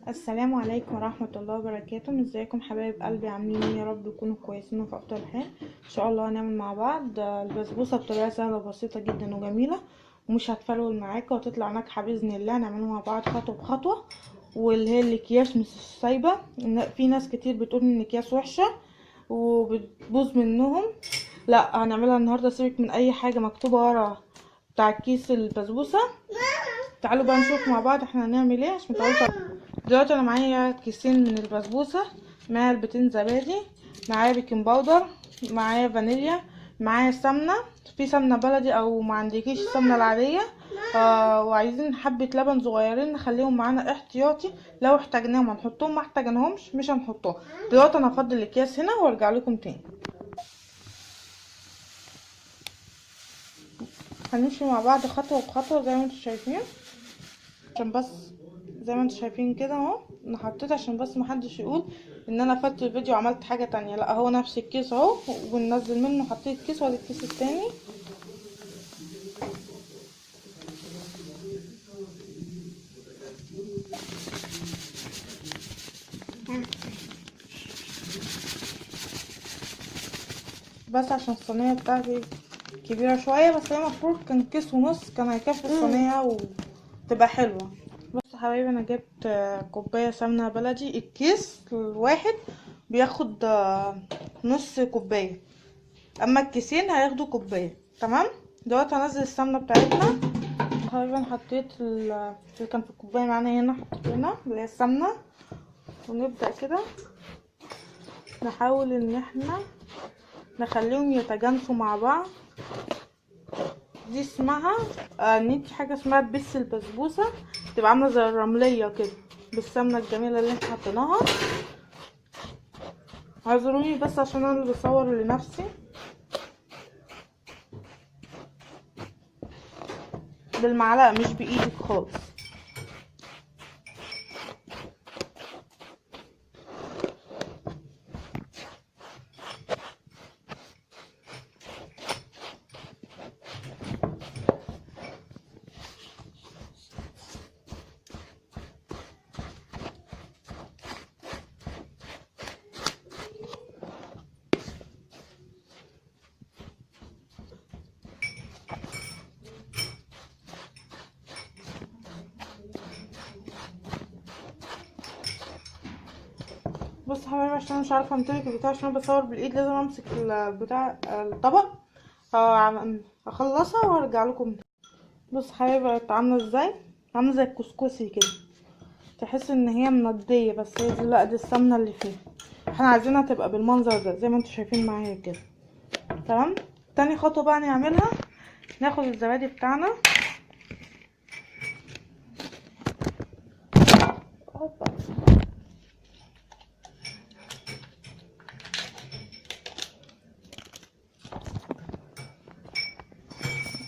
السلام عليكم ورحمة الله وبركاته. ازيكم حبايب قلبي؟ عاملين ايه؟ يا رب تكونوا كويسين وفي افضل حال ان شاء الله. هنعمل مع بعض البسبوسة بطريقة سهلة بسيطة جدا وجميلة، ومش هتفلول معاكم وهتطلع ناجحة باذن الله. هنعمله مع بعض خطوة بخطوة، واللي هي الاكياس مش سايبة. في ناس كتير بتقول ان الاكياس وحشة وبتبوظ منهم. لا، هنعملها النهاردة. سيبك من اي حاجة مكتوبة ورا بتاع كيس البسبوسة. تعالوا بقى نشوف مع بعض احنا هنعمل ايه عشان تعرفوا. دلوقتي انا معايا كيسين من البسبوسه، معايا علبتين زبادي، معايا بيكنج باودر، معايا فانيليا، معايا سمنه. في سمنه بلدي او ما عندكيش السمنه العاديه. وعايزين حبه لبن صغيرين نخليهم معانا احتياطي، لو احتاجناهم هنحطهم، ما احتاجناهمش مش هنحطهم. دلوقتي انا هفضل الاكياس هنا وارجع لكم تاني. هنمشي مع بعض خطوه بخطوه زي ما انتم شايفين، عشان بس زي ما انتم شايفين كده اهو. انا حطيت عشان بس محدش يقول ان انا فات الفيديو وعملت حاجه تانية. لا، هو نفس الكيس اهو، وبننزل منه. حطيت كيس وادي الكيس التاني. بس عشان الصينيه بتاعتي كبيره شويه، بس هي المفروض كان كيس ونص كان هيكفي الصينيه وتبقى حلوه. بص يا حبايبي، انا جبت كوبايه سمنه بلدي. الكيس الواحد بياخد نص كوبايه، اما الكيسين هياخدوا كوبايه. تمام. دلوقتي هنزل السمنه بتاعتنا. تقريبا حطيت اللي كان في الكوبايه معانا هنا، حطيت هنا اللي هي السمنه. ونبدا كده نحاول ان احنا نخليهم يتجانسوا مع بعض. دي اسمها ان انتي حاجه اسمها تبس البسبوسه، تبقى عامله زي الرمليه كده بالسمنه الجميله اللي احنا حطيناها. اعذروني بس عشان انا اللي بصور لنفسي. بالمعلقه مش بايدك خالص. بص يا حبايبي، عشان أنا مش عارفه امتلك البتاع، عشان أنا بصور بالايد لازم امسك البتاع الطبق. اخلصها وارجع لكم. بص يا حبايبي، بقت عامله ازاي؟ عامله زي الكسكسي كده. تحس ان هي منديه، بس هي دي لا، دي السمنه اللي فيها. احنا عايزينها تبقى بالمنظر ده زي ما انتم شايفين معايا كده. تمام. تاني خطوه بقى نعملها، ناخد الزبادي بتاعنا. هوبا.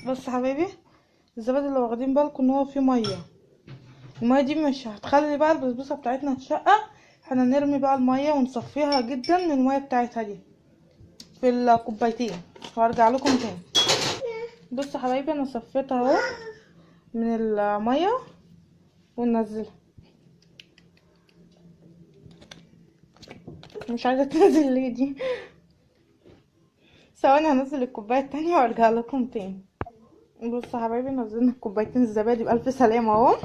بص يا حبايبي، الزبادي اللي واخدين بالكم ان هو فيه ميه. الميه دي مش هتخلي بقى البسبوسه بتاعتنا تشقق. احنا نرمي بقى الميه ونصفيها جدا من الميه بتاعتها دي في الكوبايتين، وارجع لكم تاني. بصوا يا حبايبي، انا صفيتها اهو من الميه وننزلها. مش عايزه تنزل ليه دي؟ ثواني، هنزل الكوبايه التانية وارجع لكم تاني. بصوا يا حبايبي، نزلنا كوبايتين الزبادي بألف سلامه اهو.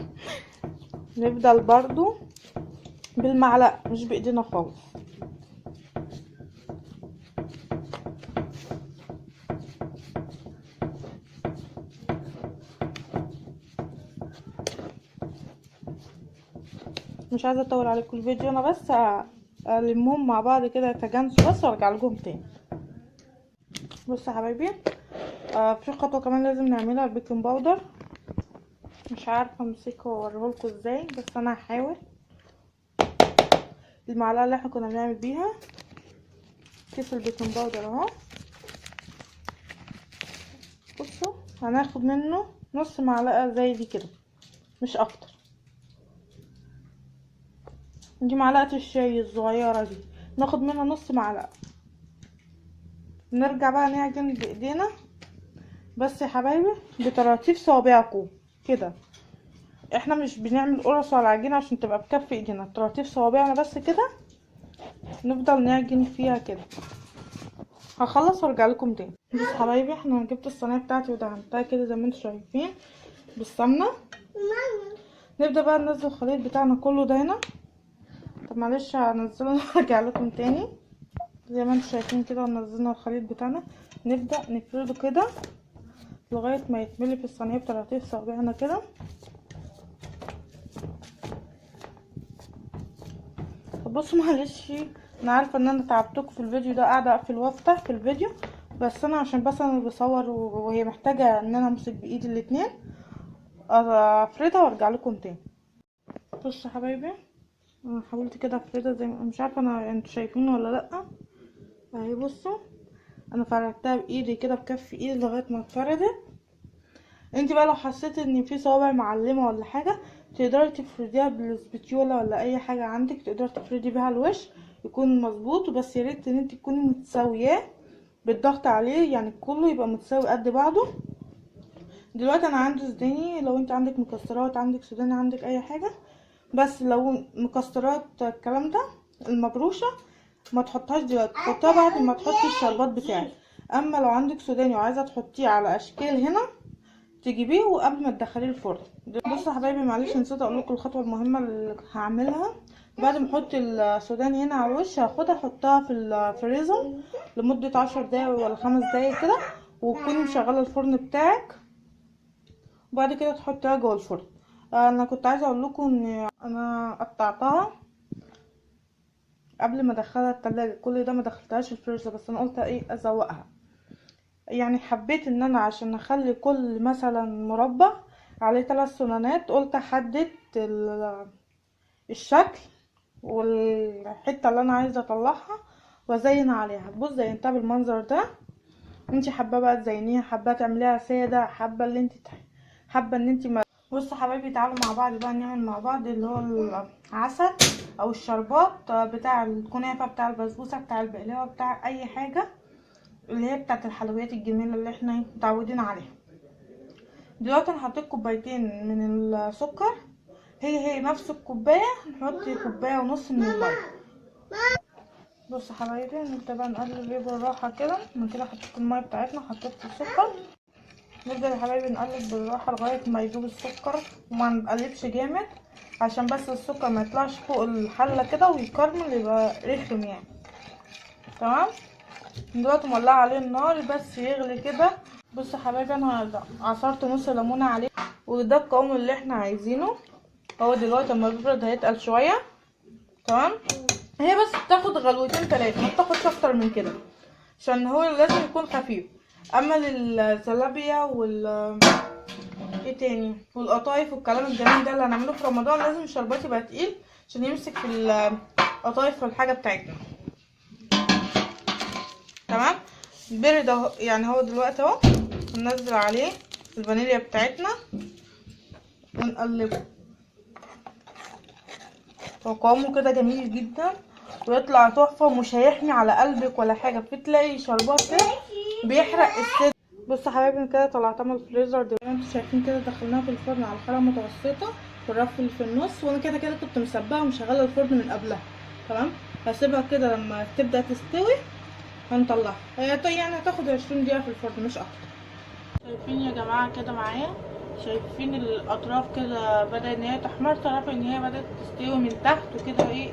نفضل برضو بالمعلقه مش بايدينا خالص. مش عايزه اطول عليكم الفيديو، انا بس المهم مع بعض كده يتجانسوا بس وارجع لكم تاني. بصوا يا حبايبي، في خطوه كمان لازم نعملها، البيكنج باودر. مش عارفه امسكه واوريهولكوا ازاي، بس انا هحاول. المعلقه اللي احنا كنا بنعمل بيها كيس البيكنج باودر اهو. بصوا، هناخد منه نص معلقه زي دي كده، مش اكتر. دي معلقه الشاي الصغيره دي، ناخد منها نص معلقه. نرجع بقى نعجن بايدينا بس يا حبايبي بطراطيف صوابعكم كده. احنا مش بنعمل قرص على العجينه عشان تبقى بكف ايدينا، طراطيف صوابعنا بس كده، نفضل نعجن فيها كده. هخلص وارجع لكم تاني. بص حبايبي، احنا جبت الصينيه بتاعتي ودهنتها كده زي ما انتم شايفين بالسمنه. نبدا بقى ننزل الخليط بتاعنا كله ده هنا. طب معلش هنزله وارجع لكم تاني. زي ما انتم شايفين كده نزلنا الخليط بتاعنا، نبدا نفرده كده لغايه ما يتملي في الصينيه بطراطيف صوابعنا كده. بصوا معلش، انا عارفه ان انا تعبتكم في الفيديو ده، قاعده اقفل وافتح في الفيديو، بس انا عشان بس انا بصور وهي محتاجه ان انا امسك بايدي الاتنين. افردها وارجع لكم تاني. بصوا يا حبايبي، انا حاولت كده افردها زي ما مش عارفه انا انتوا شايفين ولا لا. اهي بصوا، انا فردتها بايدي كده بكف ايدي لغايه ما اتفردت. انت بقى لو حسيتي ان في صوابع معلمه ولا حاجه، تقدري تفرديها بالسبتيولا ولا اي حاجه عندك، تقدري تفردي بيها الوش يكون مظبوط. بس يا ريت ان انت تكوني متساوياه بالضغط عليه، يعني كله يبقى متساوي قد بعضه. دلوقتي انا عندي سوداني، لو انت عندك مكسرات، عندك سوداني، عندك اي حاجه. بس لو مكسرات الكلام ده المبروشه ما تحطهاش دلوقتي، تحطها بعد ما تحطي الشربات بتاعك. اما لو عندك سوداني وعايزه تحطيه على اشكال هنا، تجيبيه وقبل ما تدخليه الفرن. بصوا يا حبايبي، معلش نسيت اقول لكم الخطوه المهمه اللي هعملها. بعد ما احط السوداني هنا على الوش، هاخدها احطها في الفريزر لمده 10 دقايق ولا 5 دقايق كده، وتكوني مشغله الفرن بتاعك. وبعد كده تحطيها جوه الفرن. انا كنت عايزه اقول لكم ان انا قطعتها قبل ما ادخلها التلاجة، كل ده ما دخلتهاش الفريزر، بس انا قلت ايه ازوقها. يعني حبيت ان انا عشان اخلي كل مثلا مربع عليه 3 سنانات، قلت احدد الشكل والحته اللي انا عايزه اطلعها وازين عليها. بص زينتها بالمنظر ده. انتي حابه بقى تزينيها، حابه تعمليها ساده، حابه اللي انتي حابه ان انتي بصوا حبايبي، تعالوا مع بعض بقى نعمل مع بعض اللي هو العسل او الشربات بتاع الكنافه، بتاع البسبوسه، بتاع البقلاوه، بتاع اي حاجه اللي هي بتاعت الحلويات الجميله اللي احنا متعودين عليها. دلوقتي انا حطيت كوبايتين من السكر، هي نفس الكوبايه نحط كوبايه ونص من الميه. بصوا حبايبي، نبدا بقى نقلب ايه بالراحه كده. من كده حطيت الميه بتاعتنا، حطيت السكر. نبدا يا حبايبي نقلب بالراحه لغايه ما يدوب السكر، وما نقلبش جامد عشان بس السكر ما يطلعش فوق الحله كده ويكرمل يبقى رخم يعني. تمام. دلوقتي مولعه عليه النار بس يغلي كده. بصوا حبايبي، انا عصرت نص ليمونه عليه، وده القوام اللي احنا عايزينه. هو دلوقتي لما بيبرد هيتقل شويه. تمام. هي بس بتاخد غلوتين 3، ما بتاخدش اكتر من كده عشان هو لازم يكون خفيف. اما للزلابيه ايه تاني والقطايف والكلام الجميل ده اللي هنعمله في رمضان، لازم الشربات يبقى تقيل عشان يمسك في القطايف والحاجه بتاعتنا. تمام. برد اهو، يعني هو دلوقتي اهو هننزل عليه الفانيليا بتاعتنا ونقلبه. هو قوامه كده جميل جدا ويطلع تحفه، ومش هيحمي على قلبك ولا حاجه. بتلاقي شربات كده بيحرق الصدر. بصوا حبايبي، كده طلعتها من الفريزر زي ما انتم شايفين كده، دخلناها في الفرن على حراره متوسطه في الرف اللي في النص. وانا كده كده كنت مسبقه ومشغله الفرن من قبلها. تمام. هسيبها كده لما تبدا تستوي هنطلعها. هي يعني هتاخد 20 دقيقه في الفرن مش اكتر. شايفين يا جماعه كده معايا؟ شايفين الاطراف كده بدأ ان هي تحمر، تعرفوا ان هي بدأت تستوي من تحت وكده. ايه،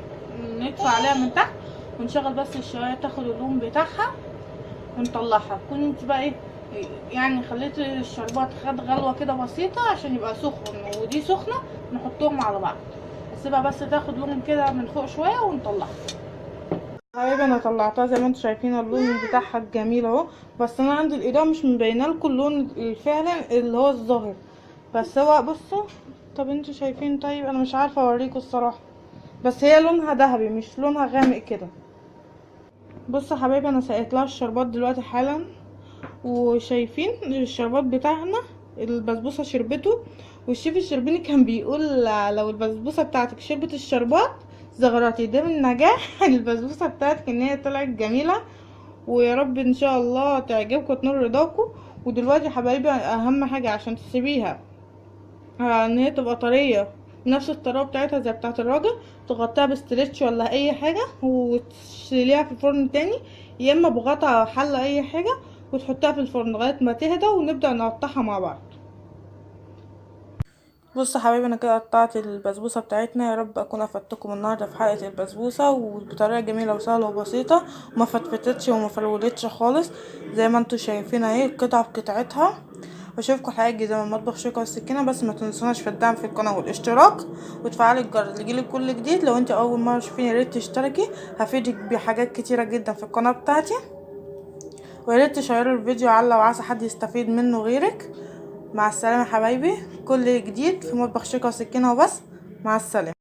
ندفع عليها من تحت ونشغل بس الشوايه تاخد اللون بتاعها ونطلعها. تكون انت بقى ايه، يعني خليت الشربات خد غلوه كده بسيطه عشان يبقى سخن ودي سخنه، نحطهم على بعض. هسيبها بس تاخد لون كده من فوق شويه ونطلعها. حبايبي انا طلعتها زي ما انتم شايفين، اللون بتاعها الجميل اهو. بس انا عندي الاضاءه مش مبينه لكم اللون فعلا اللي هو الظاهر، بس هو بصوا. طب انتوا شايفين؟ طيب انا مش عارفه اوريكم الصراحه، بس هي لونها ذهبي مش لونها غامق كده. بصوا حبايبي، انا سقيت لها الشربات دلوقتي حالا، وشايفين الشربات بتاعنا البسبوسه شربته. والشيف الشربيني كان بيقول لو البسبوسه بتاعتك شربت الشربات زغراتي، ده من نجاح البسبوسه بتاعتك ان هي طلعت جميله. ويا رب ان شاء الله تعجبكم وتنور رضاكم. ودلوقتي يا حبايبي، اهم حاجه عشان تسيبيها ان هي تبقى طريه نفس الطريقه بتاعتها زي بتاعه الراجل. تغطيها بستريتش ولا اي حاجه وتشيليها في الفرن تاني، يا اما بغطا حله اي حاجه، وتحطها في الفرن لغايه ما تهدى ونبدا نقطعها مع بعض. بصوا يا حبايبي، انا كده قطعت البسبوسه بتاعتنا. يا رب اكون افدتكم النهارده في حلقه البسبوسه وبطريقه جميله وسهله وبسيطه، وما فتفتتش وما فرولتش خالص، زي ما انتوا شايفين اهي القطعه بقطعتها. واشوفكم حلقه جديده من مطبخ شيكا والسكينه. بس ما تنسوناش في الدعم في القناه والاشتراك وتفعلي الجرس ليجيلك كل جديد. لو انت اول مره تشوفيني يا ريت تشتركي، هفيدك بحاجات كتيره جدا في القناه بتاعتي. ويا ريت تشيروا الفيديو على وعسى حد يستفيد منه غيرك. مع السلامه يا حبايبي، كل جديد في مطبخ شيكا وسكينه وبس. مع السلامه.